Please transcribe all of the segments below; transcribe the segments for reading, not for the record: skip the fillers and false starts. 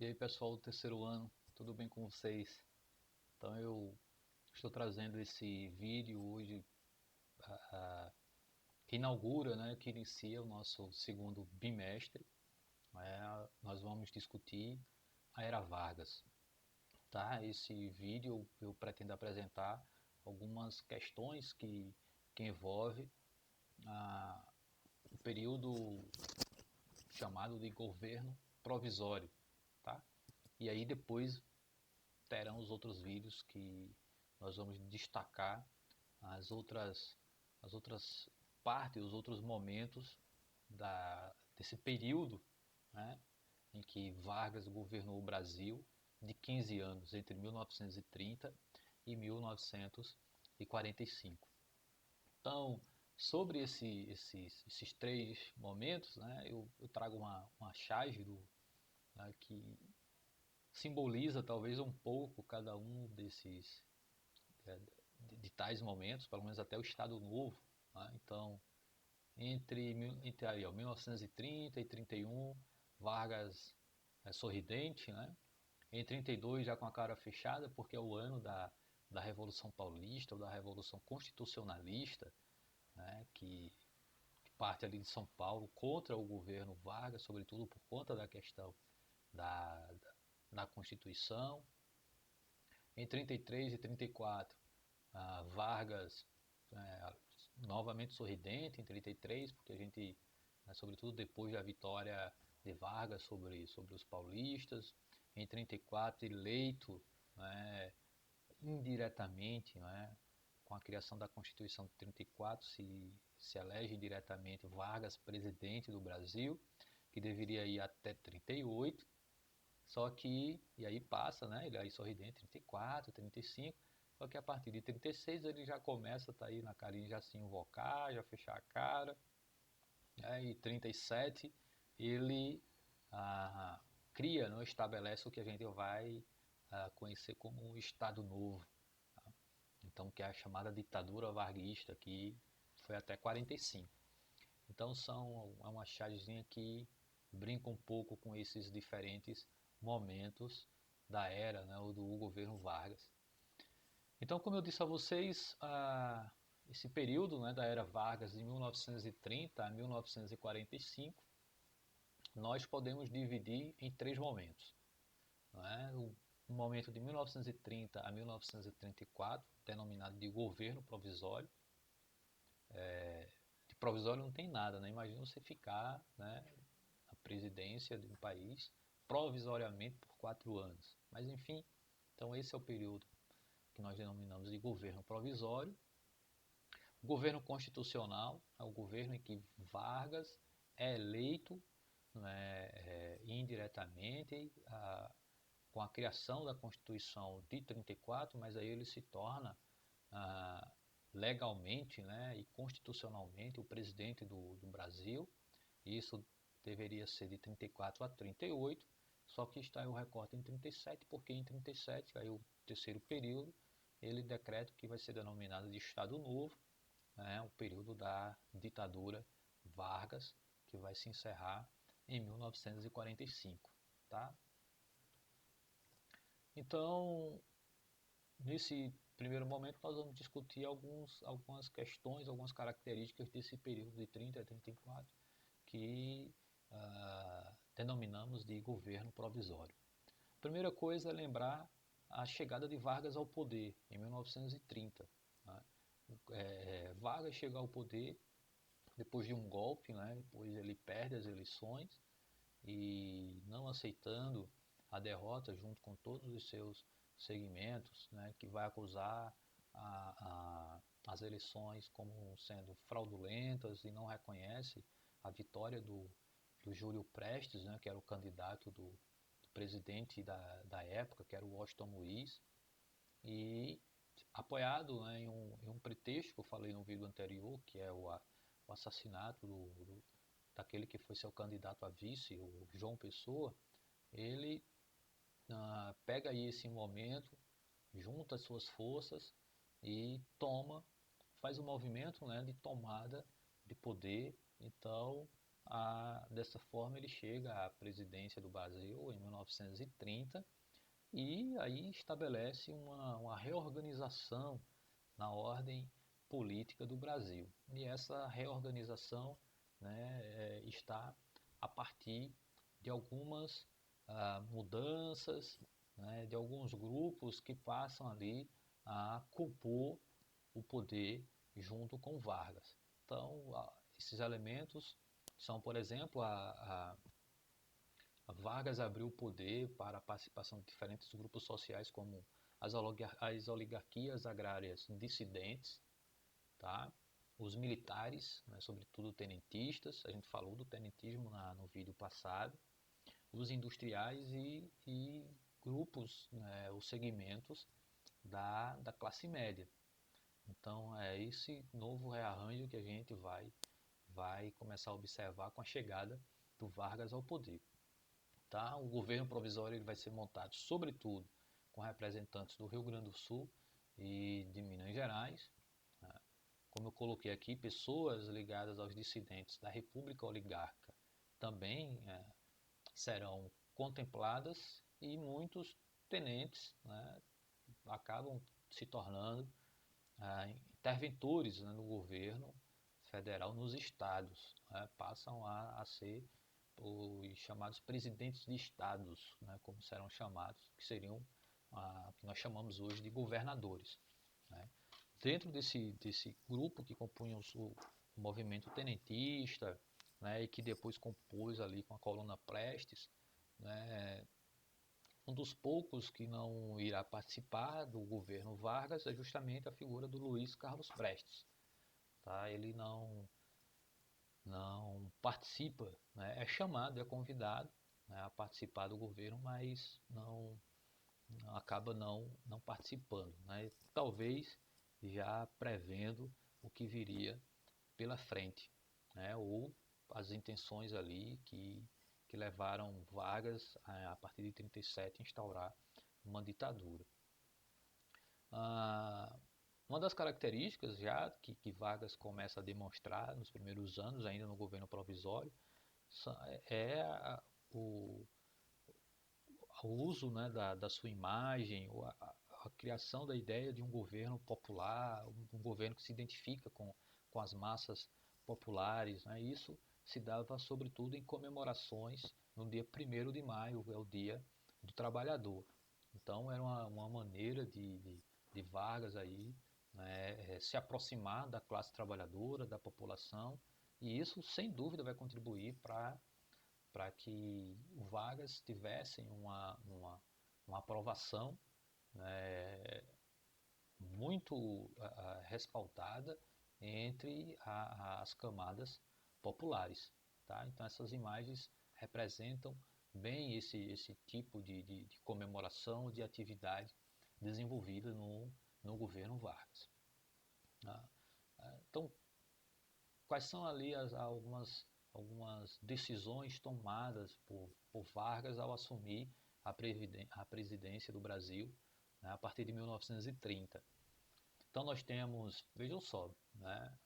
E aí pessoal do terceiro ano, tudo bem com vocês? Então eu estou trazendo esse vídeo hoje que inaugura, que inicia o nosso segundo bimestre. Nós vamos discutir a Era Vargas. Tá? Esse vídeo eu pretendo apresentar algumas questões que envolvem o período chamado de governo provisório. Tá? E aí depois terão os outros vídeos que nós vamos destacar as outras, as outras partes, os outros momentos desse período, né, em que Vargas governou o Brasil de 15 anos, entre 1930 e 1945. Então, sobre esses três momentos, né, eu trago uma charge que simboliza talvez um pouco cada um de tais momentos, pelo menos até o Estado Novo. Né? Então, entre aí, 1930 e 31, Vargas é sorridente, né? Em 32 já com a cara fechada, porque é o ano da Revolução Paulista, ou da Revolução Constitucionalista, né? Que parte ali de São Paulo contra o governo Vargas, sobretudo por conta da questão da Constituição. Em 33 e 34, Vargas novamente sorridente em 33, porque a gente, sobretudo depois da vitória de Vargas sobre os paulistas, em 34 eleito, né, indiretamente, né, com a criação da Constituição de 34, se elege diretamente Vargas presidente do Brasil, que deveria ir até 38. Só que, e aí passa, né? Ele aí sorridente, 34, 35. Só que a partir de 36 ele já começa, tá aí na carinha, já se invocar, já fechar a cara. E 37 ele ah, cria, não, estabelece o que a gente vai conhecer como um Estado Novo. Tá? Então, que é a chamada ditadura varguista, que foi até 45. Então, é uma chargezinha que brinca um pouco com esses diferentes momentos da era, né, ou do governo Vargas. Então, como eu disse a vocês, esse período, né, da era Vargas, de 1930 a 1945, nós podemos dividir em três momentos. Né? O momento de 1930 a 1934, denominado de governo provisório. De provisório não tem nada, né? Imagina você ficar, né, na presidência de um país provisoriamente por 4 anos. Mas enfim, então esse é o período que nós denominamos de governo provisório. O governo constitucional é o governo em que Vargas é eleito, né, indiretamente com a criação da Constituição de 34, mas aí ele se torna legalmente, né, e constitucionalmente o presidente do Brasil. Isso deveria ser de 34 a 38, só que está o recorte em 37, porque em 37, aí o terceiro período, ele decreta que vai ser denominado de Estado Novo, né, o período da ditadura Vargas, que vai se encerrar em 1945. Tá? Então, nesse primeiro momento, nós vamos discutir algumas questões, algumas características desse período de 30 a 34, que denominamos de governo provisório. A primeira coisa é lembrar a chegada de Vargas ao poder, em 1930. Né? Vargas chega ao poder depois de um golpe, né? Depois ele perde as eleições e, não aceitando a derrota junto com todos os seus segmentos, né, que vai acusar as eleições como sendo fraudulentas e não reconhece a vitória do Júlio Prestes, né, que era o candidato do presidente da época, que era o Washington Luiz, e apoiado, né, em um pretexto que eu falei no vídeo anterior, que é o assassinato daquele que foi seu candidato a vice, o João Pessoa. Ele pega aí esse momento, junta as suas forças e faz um movimento, né, de tomada de poder. Então, dessa forma ele chega à presidência do Brasil em 1930 e aí estabelece uma reorganização na ordem política do Brasil. E essa reorganização, né, está a partir de algumas mudanças, né, de alguns grupos que passam ali a compor o poder junto com Vargas. Então, esses elementos são, por exemplo, a Vargas abriu o poder para a participação de diferentes grupos sociais, como as oligarquias agrárias dissidentes, tá? Os militares, né, sobretudo tenentistas, a gente falou do tenentismo no vídeo passado, os industriais e grupos, né, os segmentos da classe média. Então é esse novo rearranjo que a gente vai começar a observar com a chegada do Vargas ao poder. Tá? O governo provisório ele vai ser montado sobretudo com representantes do Rio Grande do Sul e de Minas Gerais. Né? Como eu coloquei aqui, pessoas ligadas aos dissidentes da República Oligárquica também serão contempladas e muitos tenentes, né, acabam se tornando interventores, né, no governo federal nos estados, né, passam a ser os chamados presidentes de estados, né, como serão chamados, que seriam que nós chamamos hoje de governadores. Né. Dentro desse grupo que compunha o movimento tenentista, né, e que depois compôs ali com a coluna Prestes, né, um dos poucos que não irá participar do governo Vargas é justamente a figura do Luiz Carlos Prestes. Tá? Ele não participa, né? É chamado, é convidado, né, a participar do governo, mas acaba não participando. Né? Talvez já prevendo o que viria pela frente, né? Ou as intenções ali que levaram Vargas a partir de 37 instaurar uma ditadura. Uma das características já que Vargas começa a demonstrar nos primeiros anos, ainda no governo provisório, é o uso, né, da sua imagem, a criação da ideia de um governo popular, um governo que se identifica com as massas populares. Né? Isso se dava sobretudo em comemorações no dia 1º de maio, é o dia do trabalhador. Então era uma maneira de Vargas aí, né, se aproximar da classe trabalhadora, da população, e isso sem dúvida vai contribuir para que o Vargas tivessem uma aprovação, né, muito respaldada entre as camadas populares. Tá? Então essas imagens representam bem esse tipo de comemoração, de atividade desenvolvida no governo Vargas. Tá? Então, quais são ali algumas decisões tomadas por Vargas ao assumir a presidência do Brasil, né, a partir de 1930? Então nós temos, vejam só, né,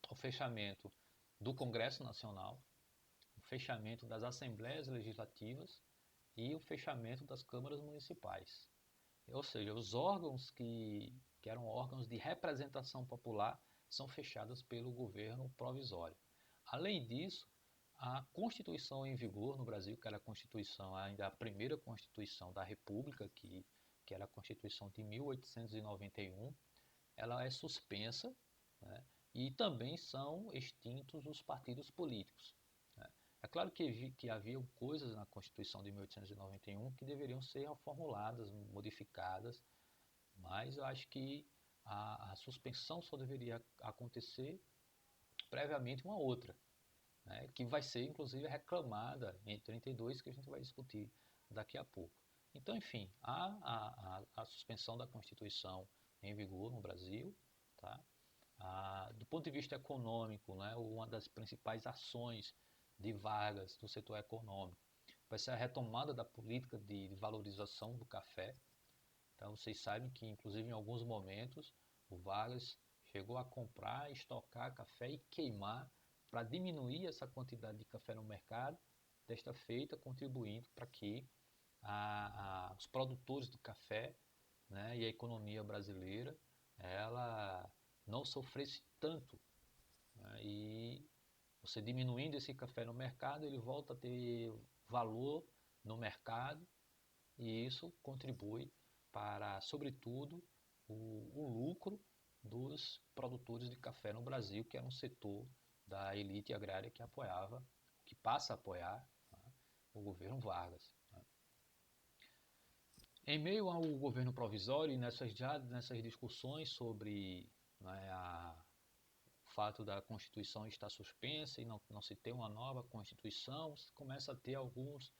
o fechamento do Congresso Nacional, o fechamento das Assembleias Legislativas e o fechamento das câmaras municipais. Ou seja, os órgãos que eram órgãos de representação popular são fechados pelo governo provisório. Além disso, a Constituição em vigor no Brasil, que era a Constituição, ainda a primeira Constituição da República, que era a Constituição de 1891, ela é suspensa, né, e também são extintos os partidos políticos. Né. É claro que havia coisas na Constituição de 1891 que deveriam ser reformuladas, modificadas, mas eu acho que a suspensão só deveria acontecer previamente uma outra, né, que vai ser inclusive reclamada em 32, que a gente vai discutir daqui a pouco. Então, enfim, há a suspensão da Constituição em vigor no Brasil. Tá? Do ponto de vista econômico, né, uma das principais ações de Vargas do setor econômico vai ser a retomada da política de valorização do café. Então, vocês sabem que, inclusive, em alguns momentos, o Vargas chegou a comprar, estocar café e queimar para diminuir essa quantidade de café no mercado, desta feita contribuindo para que os produtores de café, né, e a economia brasileira ela não sofresse tanto, né, e você diminuindo esse café no mercado, ele volta a ter valor no mercado e isso contribui para, sobretudo, o lucro dos produtores de café no Brasil, que era um setor da elite agrária que apoiava, que passa a apoiar, né, o governo Vargas. Né. Em meio ao governo provisório e nessas discussões sobre, né, o fato da Constituição estar suspensa e não se ter uma nova Constituição, se começa a ter alguns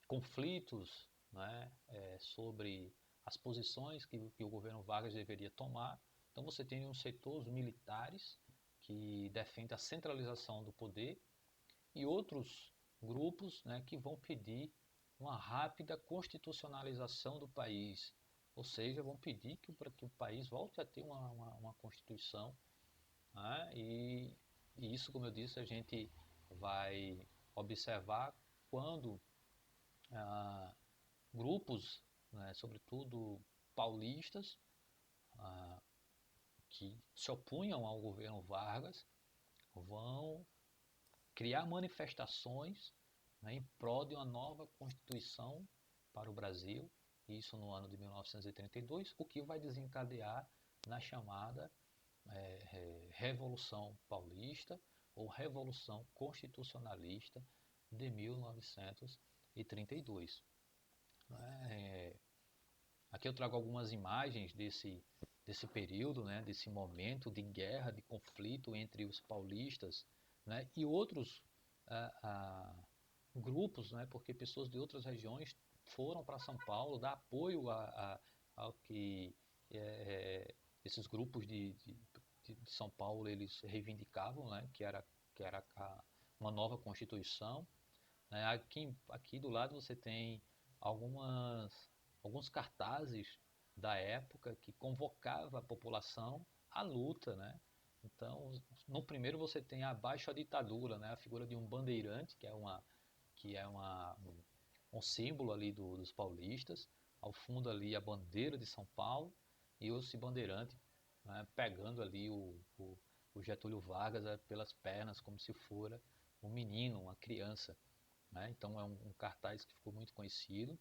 conflitos, né, sobre as posições que o governo Vargas deveria tomar. Então você tem um setor, os militares, que defende a centralização do poder, e outros grupos, né, que vão pedir uma rápida constitucionalização do país, ou seja, vão pedir que o país volte a ter uma Constituição, né, e isso, como eu disse, a gente vai observar quando grupos, né, sobretudo paulistas, que se opunham ao governo Vargas, vão criar manifestações, né, em prol de uma nova Constituição para o Brasil, isso no ano de 1932, o que vai desencadear na chamada Revolução Paulista ou Revolução Constitucionalista de 1932. Aqui eu trago algumas imagens desse período, né, desse momento de guerra, de conflito entre os paulistas, né, e outros grupos, né, porque pessoas de outras regiões foram para São Paulo dar apoio ao que esses grupos de São Paulo eles reivindicavam, né, que era uma nova Constituição. Né. Aqui do lado você tem alguns cartazes da época que convocava a população à luta, né? Então, no primeiro você tem abaixo a ditadura, né? A figura de um bandeirante, que é um símbolo ali dos paulistas, ao fundo ali a bandeira de São Paulo e esse bandeirante, né, pegando ali o Getúlio Vargas pelas pernas como se fora um menino, uma criança, né? Então é um cartaz que ficou muito conhecido.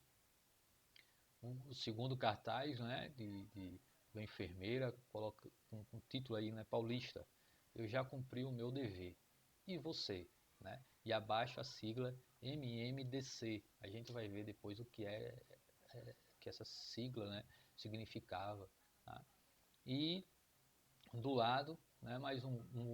O segundo cartaz, né, de uma enfermeira, coloca um título aí, né, paulista: eu já cumpri o meu dever. E você? Né? E abaixo a sigla MMDC. A gente vai ver depois o que que essa sigla, né, significava. Tá? E do lado, né, mais um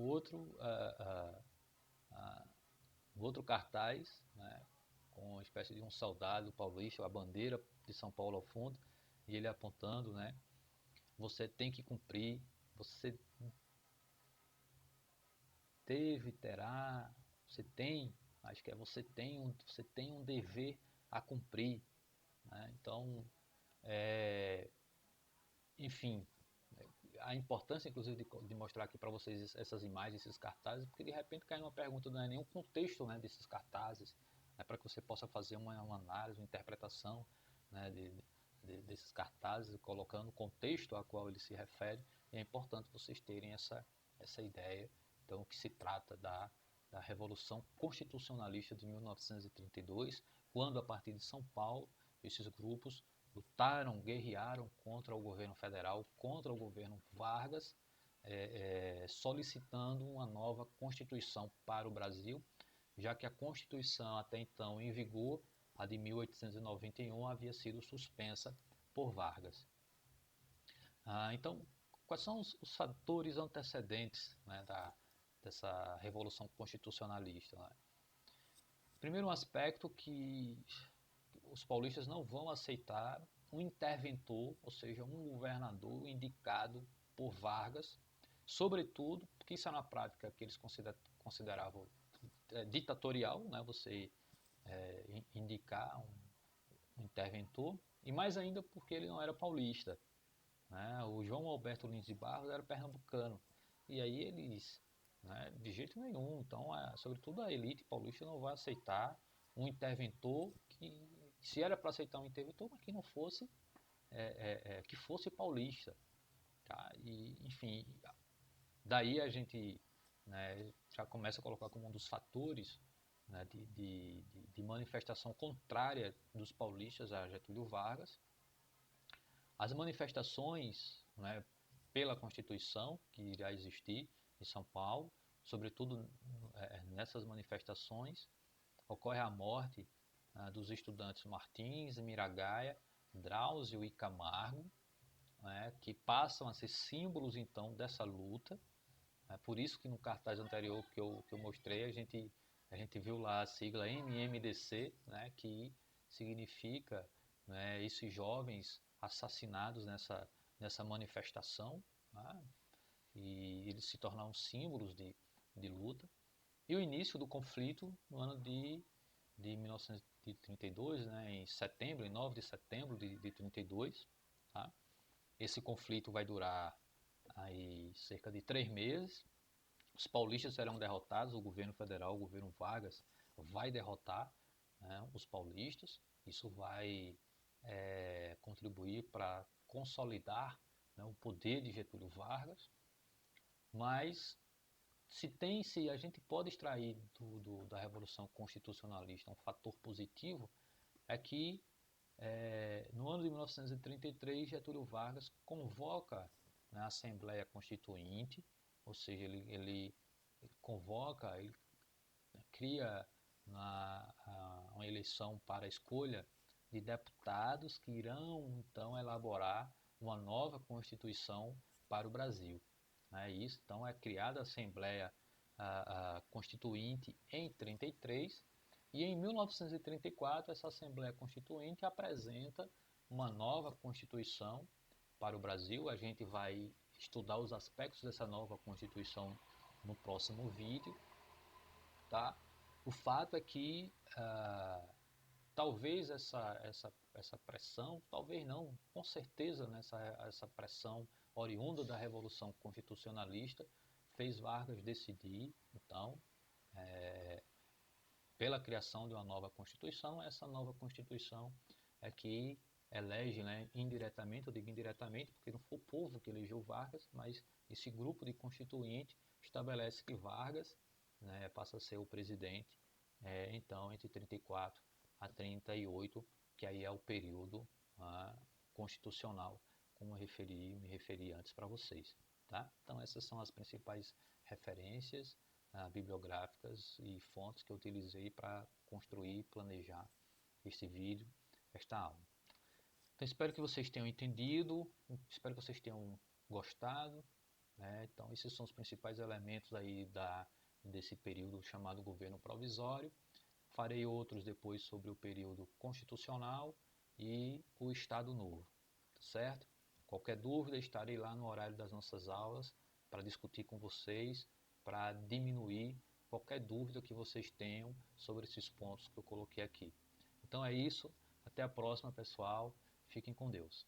outro cartaz, né, com uma espécie de um soldado paulista, a bandeira de São Paulo ao fundo, e ele apontando, né, você tem que cumprir, você terá, você tem, acho que você tem um dever a cumprir, né? Então, enfim, a importância, inclusive, de mostrar aqui para vocês essas imagens, esses cartazes, porque de repente cai uma pergunta, não é nenhum contexto, né, desses cartazes, né, para que você possa fazer uma análise, uma interpretação, né, desses cartazes, colocando o contexto a qual ele se refere, e é importante vocês terem essa ideia. Então, o que se trata da Revolução Constitucionalista de 1932, quando, a partir de São Paulo, esses grupos lutaram, guerrearam contra o governo federal, contra o governo Vargas, solicitando uma nova Constituição para o Brasil, já que a Constituição até então em vigor, a de 1891, havia sido suspensa por Vargas. Então, quais são os fatores antecedentes, né, dessa Revolução Constitucionalista? Né? Primeiro, um aspecto que os paulistas não vão aceitar um interventor, ou seja, um governador indicado por Vargas, sobretudo porque isso é uma prática que eles consideravam ditatorial, né? Você indicar um interventor, e mais ainda porque ele não era paulista, né? O João Alberto Lins de Barros era pernambucano, e aí eles né? De jeito nenhum. Então, sobretudo a elite paulista não vai aceitar um interventor que, se era para aceitar um interventor, mas que não fosse, que fosse paulista, tá? E, enfim, daí a gente, né, já começa a colocar como um dos fatores, né, de manifestação contrária dos paulistas a Getúlio Vargas, as manifestações, né, pela Constituição que irá existir em São Paulo, sobretudo nessas manifestações, ocorre a morte dos estudantes Martins, Miragaia, Drauzio e Camargo, né, que passam a ser símbolos então dessa luta. É por isso que no cartaz anterior que eu mostrei, a gente viu lá a sigla MMDC, né, que significa, né, esses jovens assassinados nessa manifestação, né, e eles se tornaram símbolos de luta. E o início do conflito no ano de 1932, né, em setembro, em 9 de setembro de 32. Tá? Esse conflito vai durar aí cerca de 3 meses. Os paulistas serão derrotados, o governo federal, o governo Vargas, vai derrotar, né, os paulistas. Isso vai contribuir para consolidar, né, o poder de Getúlio Vargas. Mas se a gente pode extrair da Revolução Constitucionalista um fator positivo, é que no ano de 1933 Getúlio Vargas convoca, né, a Assembleia Constituinte, ou seja, ele convoca, ele cria uma eleição para a escolha de deputados que irão então elaborar uma nova Constituição para o Brasil. Isso, então é criada a Assembleia Constituinte em 33 e em 1934 essa Assembleia Constituinte apresenta uma nova Constituição para o Brasil. A gente vai estudar os aspectos dessa nova Constituição no próximo vídeo, tá? O fato é que talvez essa pressão, talvez não, com certeza, né, essa pressão oriunda da Revolução Constitucionalista fez Vargas decidir, então, pela criação de uma nova Constituição. Essa nova Constituição é que elege, né, indiretamente, eu digo indiretamente porque não foi o povo que elegeu Vargas, mas esse grupo de constituinte estabelece que Vargas, né, passa a ser o presidente, então, entre 34 a 38, que aí é o período constitucional, como me referi antes para vocês. Tá? Então, essas são as principais referências bibliográficas e fontes que eu utilizei para construir e planejar este vídeo, esta aula. Então, espero que vocês tenham entendido, espero que vocês tenham gostado, né? Então, esses são os principais elementos aí desse período chamado governo provisório. Farei outros depois sobre o período constitucional e o Estado Novo, certo? Qualquer dúvida, estarei lá no horário das nossas aulas para discutir com vocês, para diminuir qualquer dúvida que vocês tenham sobre esses pontos que eu coloquei aqui. Então é isso, até a próxima, pessoal. Fiquem com Deus.